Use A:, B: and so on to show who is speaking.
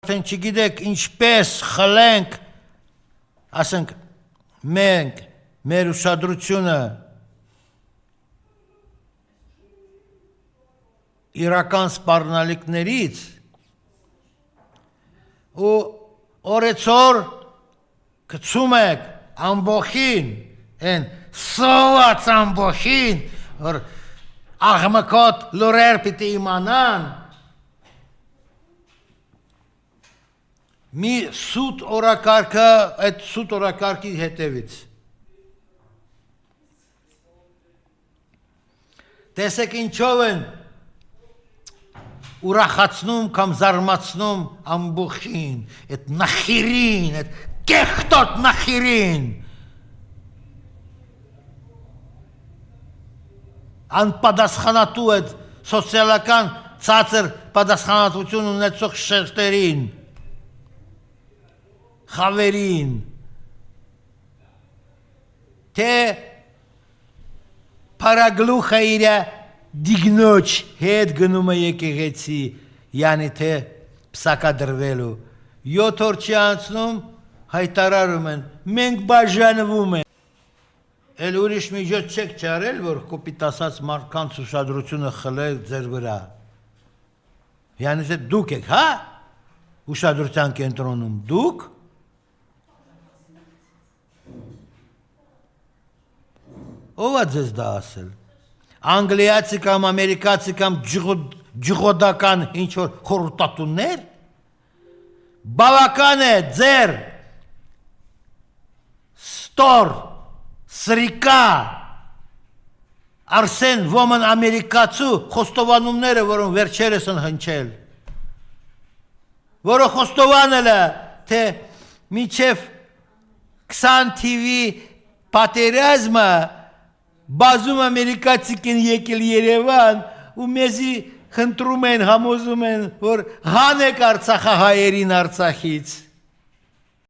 A: արդեն չգիտեք ինչպես խլենք, ասենք մենք մեր ուշադրությունը իրական սպառնալիքներից ու օրեցօր գցում եք ամբողին, են սոված ամբողին, որ աղմկոտ լուրեր պիտի իմանան, մի սուտ օրակարգը, այդ սուտ օրակարգի հետևից։ Տեսեք ինչով են ուրախացնում կամ զարմացնում ամբողին, այդ նախիրին, այդ կեղտոտ նախիրին, անպատասխանատու այդ սոցիալական ցածր պատասխանատվություն ունեցող շերտերին, խավերին, թե պարագլուխը իր դիգնոջ հետ գնում է եկեղեցի, յանի թե պսակադրվելու, 7 օր չի անցնում, հայտարարում են, մենք բաժանվում ենք, էլ ուրիշ միջոց չեք չարել, որ կոպիտ ասած մարդկանց ուշադրությունը խլել ձեր վրա, յանի թե դուք եք, հա, ուշադրության կենտրոնում, դուք, ով է ձեզ դա ասել, անգլիացի կամ ամերիկացի կամ ջղոդական ինչ-որ խորհրդատուներ, բավական է ձեր ստոր, սրիկա, Արսեն ոմն ամերիկացու խոստովանումները, որոնք վերջերս են հնչել, որը խոստովանել է, թե մինչև 20 TV պատերազմը բազում ամերիկացիք են եկել Երևան ու մեզի խնդրում են, համոզում են, որ հանեք Արցախահայերին Արցախից։